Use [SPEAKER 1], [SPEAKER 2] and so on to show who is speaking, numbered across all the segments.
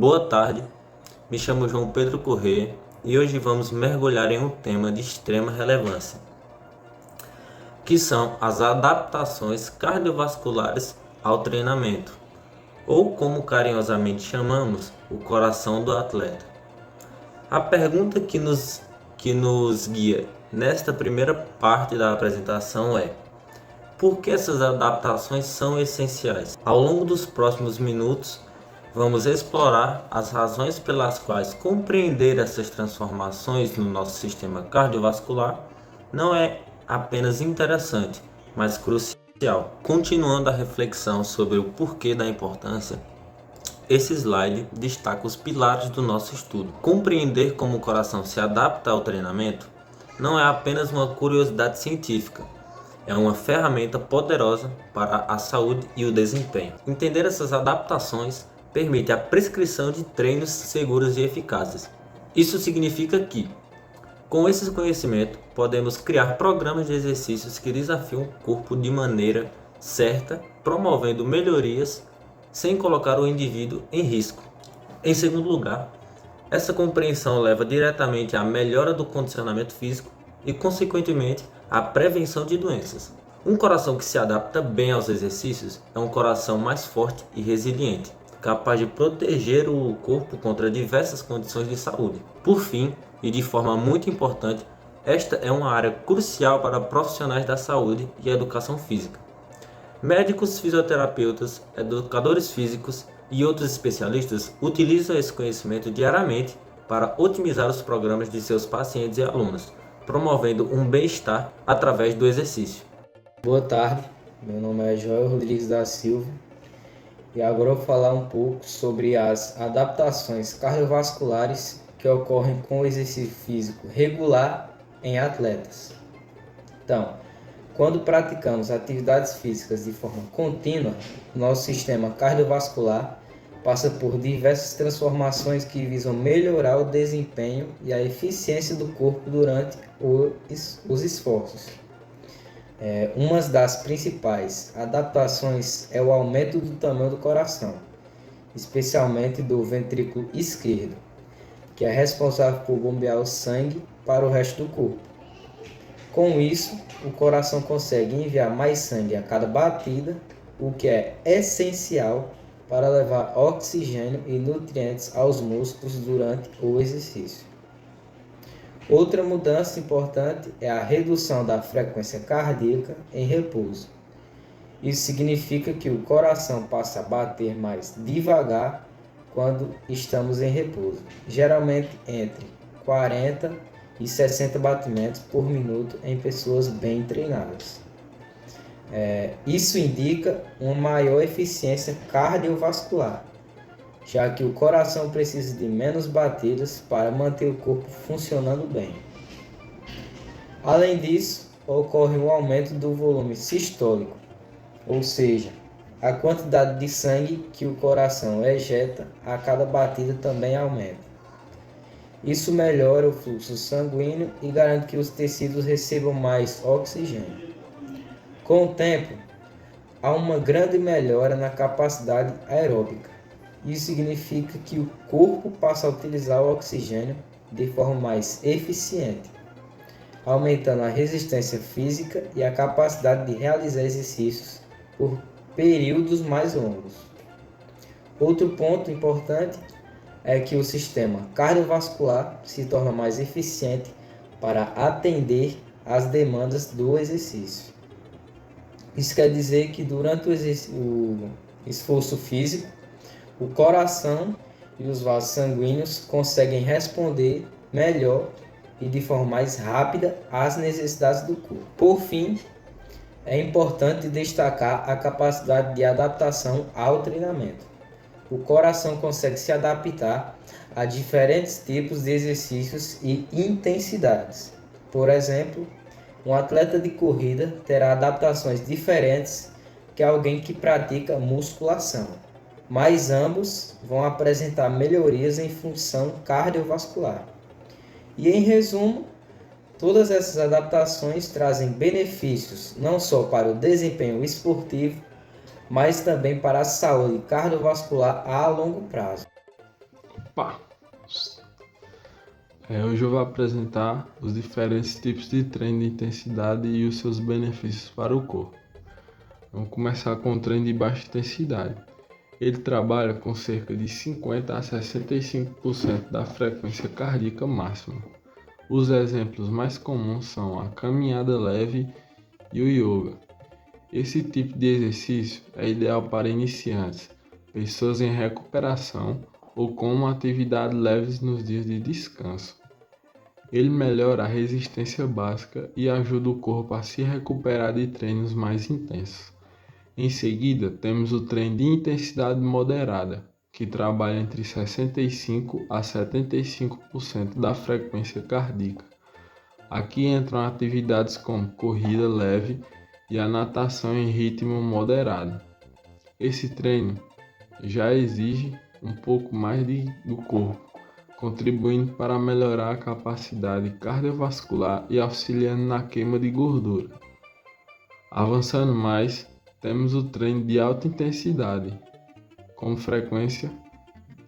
[SPEAKER 1] Boa tarde, me chamo João Pedro Corrêa e hoje vamos mergulhar em um tema de extrema relevância, que são as adaptações cardiovasculares ao treinamento, ou como carinhosamente chamamos, o coração do atleta. A pergunta que nos guia nesta primeira parte da apresentação é: por que essas adaptações são essenciais? Ao longo dos próximos minutos, vamos explorar as razões pelas quais compreender essas transformações no nosso sistema cardiovascular não é apenas interessante, mas crucial. Continuando a reflexão sobre o porquê da importância, esse slide destaca os pilares do nosso estudo. Compreender como o coração se adapta ao treinamento não é apenas uma curiosidade científica, é uma ferramenta poderosa para a saúde e o desempenho. Entender essas adaptações permite a prescrição de treinos seguros e eficazes. Isso significa que, com esse conhecimento, podemos criar programas de exercícios que desafiam o corpo de maneira certa, promovendo melhorias sem colocar o indivíduo em risco. Em segundo lugar, essa compreensão leva diretamente à melhora do condicionamento físico e, consequentemente, à prevenção de doenças. Um coração que se adapta bem aos exercícios é um coração mais forte e resiliente, capaz de proteger o corpo contra diversas condições de saúde. Por fim, e de forma muito importante, esta é uma área crucial para profissionais da saúde e educação física. Médicos, fisioterapeutas, educadores físicos e outros especialistas utilizam esse conhecimento diariamente para otimizar os programas de seus pacientes e alunos, promovendo um bem-estar através do exercício.
[SPEAKER 2] Boa tarde, meu nome é Joel Rodrigues da Silva e agora eu vou falar um pouco sobre as adaptações cardiovasculares que ocorrem com o exercício físico regular em atletas. Então, quando praticamos atividades físicas de forma contínua, nosso sistema cardiovascular passa por diversas transformações que visam melhorar o desempenho e a eficiência do corpo durante os esforços. Uma das principais adaptações é o aumento do tamanho do coração, especialmente do ventrículo esquerdo, que é responsável por bombear o sangue para o resto do corpo. Com isso, o coração consegue enviar mais sangue a cada batida, o que é essencial para levar oxigênio e nutrientes aos músculos durante o exercício. Outra mudança importante é a redução da frequência cardíaca em repouso. Isso significa que o coração passa a bater mais devagar quando estamos em repouso, geralmente entre 40 e 60 batimentos por minuto em pessoas bem treinadas. Isso indica uma maior eficiência cardiovascular, já que o coração precisa de menos batidas para manter o corpo funcionando bem. Além disso, ocorre um aumento do volume sistólico, ou seja, a quantidade de sangue que o coração ejeta a cada batida também aumenta. Isso melhora o fluxo sanguíneo e garante que os tecidos recebam mais oxigênio. Com o tempo, há uma grande melhora na capacidade aeróbica. Isso significa que o corpo passa a utilizar o oxigênio de forma mais eficiente, aumentando a resistência física e a capacidade de realizar exercícios por períodos mais longos. Outro ponto importante é que o sistema cardiovascular se torna mais eficiente para atender às demandas do exercício. Isso quer dizer que durante o esforço físico, o coração e os vasos sanguíneos conseguem responder melhor e de forma mais rápida às necessidades do corpo. Por fim, é importante destacar a capacidade de adaptação ao treinamento. O coração consegue se adaptar a diferentes tipos de exercícios e intensidades. Por exemplo, um atleta de corrida terá adaptações diferentes que alguém que pratica musculação, mas ambos vão apresentar melhorias em função cardiovascular. E em resumo, todas essas adaptações trazem benefícios não só para o desempenho esportivo, mas também para a saúde cardiovascular a longo prazo.
[SPEAKER 3] Opa! Hoje eu vou apresentar os diferentes tipos de treino de intensidade e os seus benefícios para o corpo. Vamos começar com o treino de baixa intensidade. Ele trabalha com cerca de 50 a 65% da frequência cardíaca máxima. Os exemplos mais comuns são a caminhada leve e o yoga. Esse tipo de exercício é ideal para iniciantes, pessoas em recuperação ou com uma atividade leve nos dias de descanso. Ele melhora a resistência básica e ajuda o corpo a se recuperar de treinos mais intensos. Em seguida, temos o treino de intensidade moderada, que trabalha entre 65 a 75% da frequência cardíaca. Aqui entram atividades como corrida leve e a natação em ritmo moderado. Esse treino já exige um pouco mais do corpo, contribuindo para melhorar a capacidade cardiovascular e auxiliando na queima de gordura. Avançando mais, temos o treino de alta intensidade, com frequência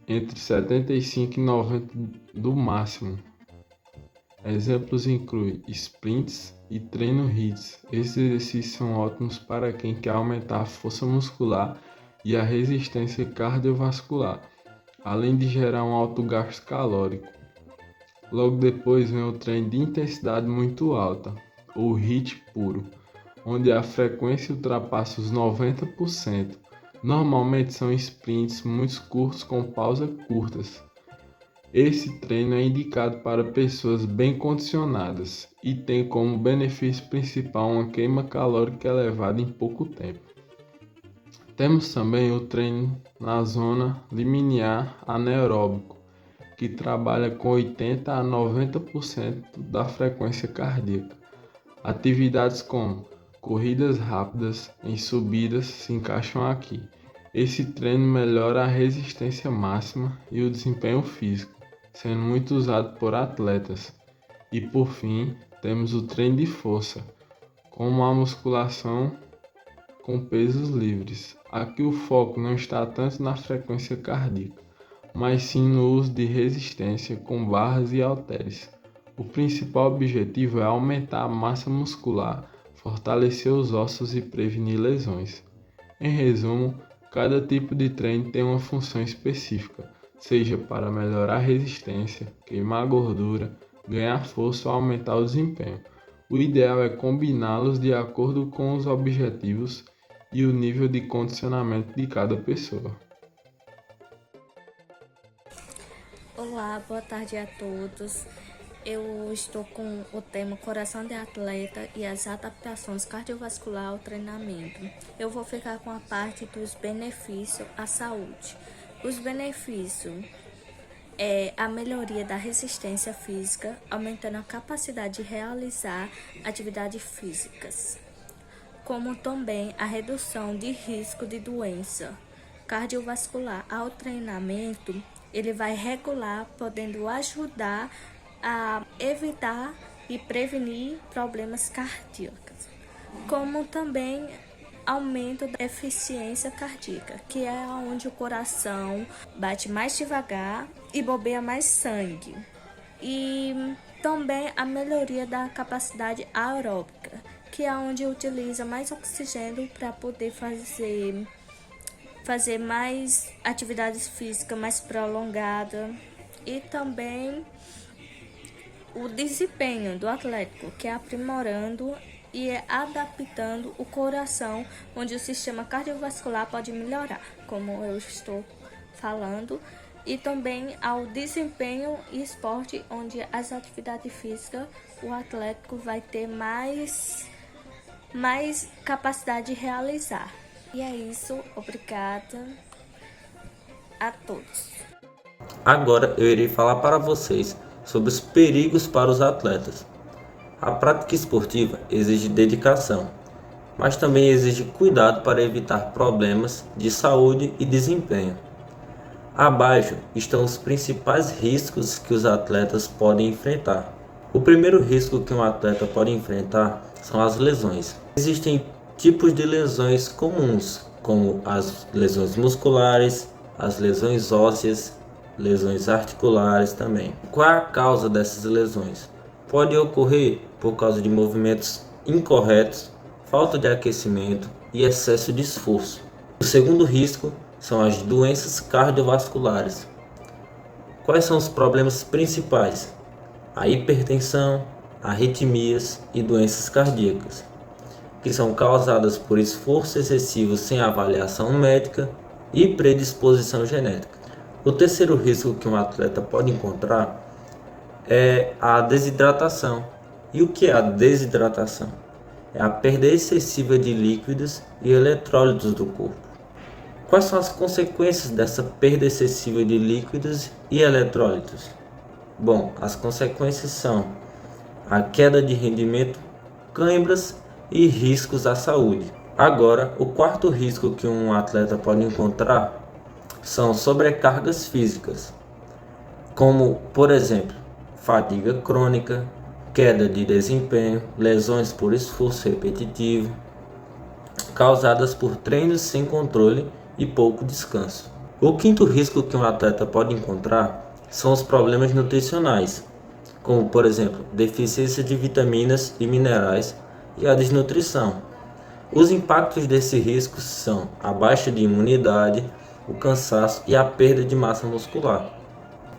[SPEAKER 3] entre 75 e 90 do máximo. Exemplos incluem sprints e treino HIIT. Esses exercícios são ótimos para quem quer aumentar a força muscular e a resistência cardiovascular, além de gerar um alto gasto calórico. Logo depois vem o treino de intensidade muito alta, ou HIIT puro, onde a frequência ultrapassa os 90%. Normalmente são sprints muito curtos com pausas curtas. Esse treino é indicado para pessoas bem condicionadas e tem como benefício principal uma queima calórica elevada em pouco tempo. Temos também o treino na zona liminar anaeróbico, que trabalha com 80 a 90% da frequência cardíaca. Atividades como corridas rápidas em subidas se encaixam aqui. Esse treino melhora a resistência máxima e o desempenho físico, sendo muito usado por atletas. E por fim, temos o treino de força, como a musculação com pesos livres. Aqui o foco não está tanto na frequência cardíaca, mas sim no uso de resistência com barras e halteres. O principal objetivo é aumentar a massa muscular, fortalecer os ossos e prevenir lesões. Em resumo, cada tipo de treino tem uma função específica, seja para melhorar a resistência, queimar gordura, ganhar força ou aumentar o desempenho. O ideal é combiná-los de acordo com os objetivos e o nível de condicionamento de cada pessoa.
[SPEAKER 4] Olá, boa tarde a todos. Eu estou com o tema Coração de Atleta e as adaptações cardiovasculares ao treinamento. Eu vou ficar com a parte dos benefícios à saúde. Os benefícios é a melhoria da resistência física, aumentando a capacidade de realizar atividades físicas, como também a redução de risco de doença cardiovascular. Ao treinamento, ele vai regular, podendo ajudar a evitar e prevenir problemas cardíacos, como também aumento da eficiência cardíaca, que é onde o coração bate mais devagar e bombeia mais sangue. E também a melhoria da capacidade aeróbica, que é onde utiliza mais oxigênio para poder fazer mais atividades físicas mais prolongadas. E também o desempenho do atleta, que é aprimorando e adaptando o coração, onde o sistema cardiovascular pode melhorar, como eu estou falando, e também ao desempenho e esporte, onde as atividades físicas, o atleta vai ter mais capacidade de realizar. E é isso, obrigada a todos.
[SPEAKER 1] Agora eu irei falar para vocês sobre os perigos para os atletas. A prática esportiva exige dedicação, mas também exige cuidado para evitar problemas de saúde e desempenho. Abaixo estão os principais riscos que os atletas podem enfrentar. O primeiro risco que um atleta pode enfrentar são as lesões. Existem tipos de lesões comuns, como as lesões musculares, as lesões ósseas lesões articulares também. Qual é a causa dessas lesões? Pode ocorrer por causa de movimentos incorretos, falta de aquecimento e excesso de esforço. O segundo risco são as doenças cardiovasculares. Quais são os problemas principais? A hipertensão, arritmias e doenças cardíacas, que são causadas por esforço excessivo sem avaliação médica e predisposição genética. O terceiro risco que um atleta pode encontrar é a desidratação. E o que é a desidratação? É a perda excessiva de líquidos e eletrólitos do corpo. Quais são as consequências dessa perda excessiva de líquidos e eletrólitos? Bom, as consequências são a queda de rendimento, câimbras e riscos à saúde. Agora, o quarto risco que um atleta pode encontrar são sobrecargas físicas, como, por exemplo, fadiga crônica, queda de desempenho, lesões por esforço repetitivo, causadas por treinos sem controle e pouco descanso. O quinto risco que um atleta pode encontrar são os problemas nutricionais, como, por exemplo, deficiência de vitaminas e minerais e a desnutrição. Os impactos desse risco são a baixa de imunidade, o cansaço e a perda de massa muscular.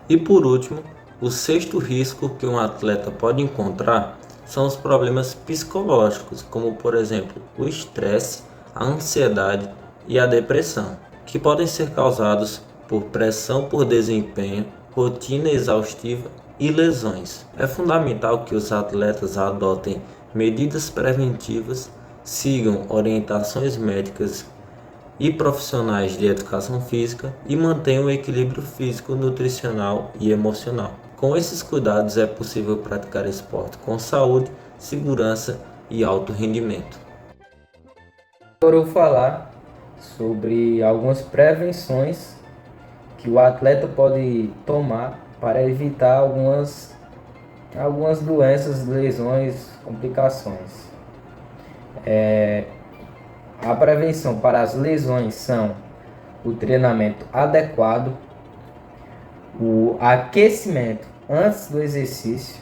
[SPEAKER 1] E por último, o sexto risco que um atleta pode encontrar são os problemas psicológicos, como por exemplo o estresse, a ansiedade e a depressão, que podem ser causados por pressão por desempenho, rotina exaustiva e lesões. É fundamental que os atletas adotem medidas preventivas, sigam orientações médicas e profissionais de educação física e mantenham o equilíbrio físico, nutricional e emocional. Com esses cuidados é possível praticar esporte com saúde, segurança e alto rendimento.
[SPEAKER 2] Agora eu vou falar sobre algumas prevenções que o atleta pode tomar para evitar algumas doenças, lesões, complicações. A prevenção para as lesões são o treinamento adequado, o aquecimento antes do exercício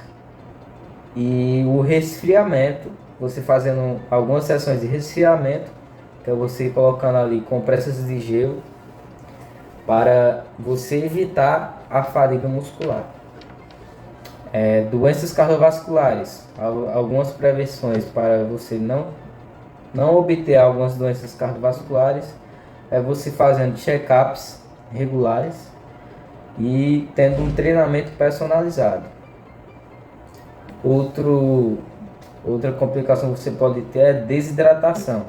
[SPEAKER 2] e o resfriamento, você fazendo algumas sessões de resfriamento, que é você colocando ali compressas de gelo para você evitar a fadiga muscular. Doenças cardiovasculares, algumas prevenções para você não obter algumas doenças cardiovasculares é você fazendo check-ups regulares e tendo um treinamento personalizado. Outra complicação que você pode ter é desidratação.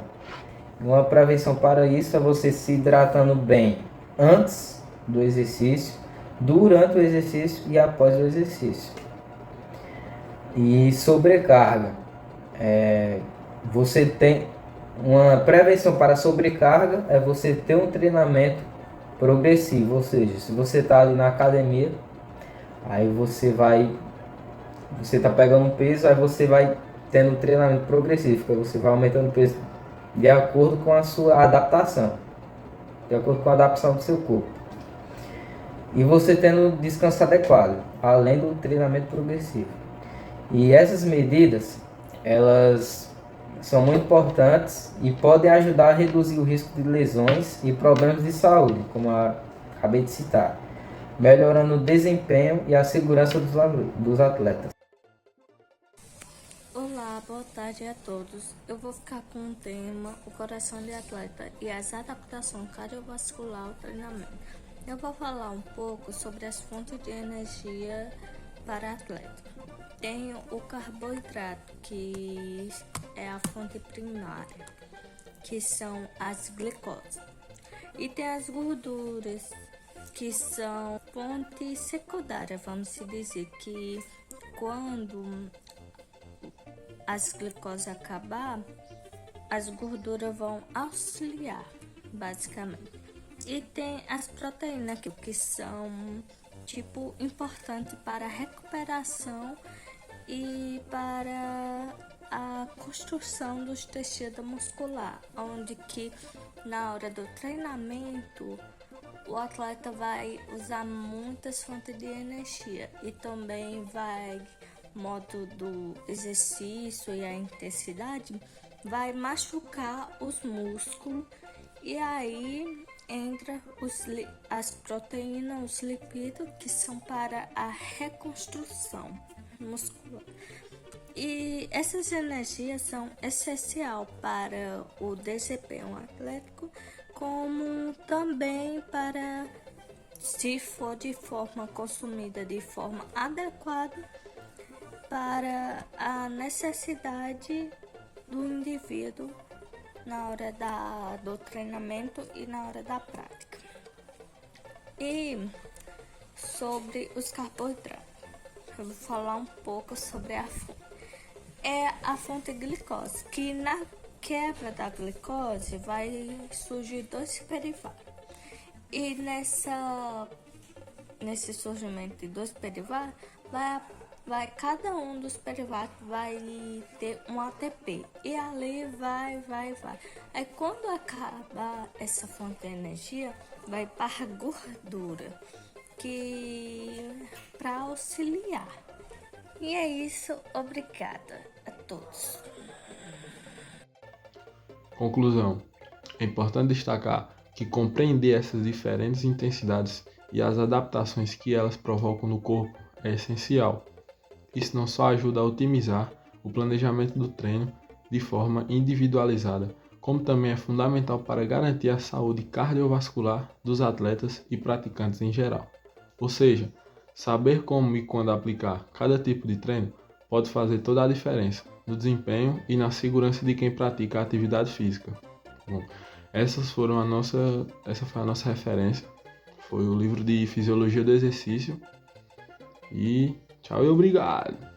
[SPEAKER 2] Uma prevenção para isso é você se hidratando bem antes do exercício, durante o exercício e após o exercício. E sobrecarga. Você tem uma prevenção para sobrecarga é você ter um treinamento progressivo, ou seja, se você está ali na academia, aí você está pegando um peso, aí você vai tendo um treinamento progressivo, que você vai aumentando o peso de acordo com a sua adaptação, de acordo com a adaptação do seu corpo. E você tendo descanso adequado, além do treinamento progressivo. E essas medidas, elas são muito importantes e podem ajudar a reduzir o risco de lesões e problemas de saúde, como eu acabei de citar, melhorando o desempenho e a segurança dos atletas.
[SPEAKER 4] Olá, boa tarde a todos. Eu vou ficar com o tema o coração de atleta e as adaptações cardiovascular ao treinamento. Eu vou falar um pouco sobre as fontes de energia para atleta. Tem o carboidrato, que é a fonte primária, que são as glicoses. E tem as gorduras, que são fonte secundária, vamos dizer, que quando as glicoses acabar, as gorduras vão auxiliar, basicamente. E tem as proteínas, que são importantes para a recuperação e para a construção dos tecidos musculares, onde que na hora do treinamento o atleta vai usar muitas fontes de energia e também modo do exercício e a intensidade vai machucar os músculos e aí entra as proteínas, os lipídios que são para a reconstrução muscular. E essas energias são essenciais para o desempenho atlético, como também para, se for de forma consumida de forma adequada, para a necessidade do indivíduo na hora do treinamento e na hora da prática. E sobre os carboidratos, eu vou falar um pouco sobre a fonte. É a fonte glicose, que na quebra da glicose vai surgir dois derivados. E nesse surgimento de dois derivados, cada um dos derivados vai ter um ATP. E ali vai. Aí quando acabar essa fonte de energia, vai para a gordura, para auxiliar. E é isso, obrigada a todos.
[SPEAKER 3] Conclusão. É importante destacar que compreender essas diferentes intensidades e as adaptações que elas provocam no corpo é essencial. Isso não só ajuda a otimizar o planejamento do treino de forma individualizada, como também é fundamental para garantir a saúde cardiovascular dos atletas e praticantes em geral. Ou seja, saber como e quando aplicar cada tipo de treino pode fazer toda a diferença no desempenho e na segurança de quem pratica a atividade física. Bom, essa foi a nossa referência. Foi o livro de Fisiologia do Exercício. E tchau e obrigado!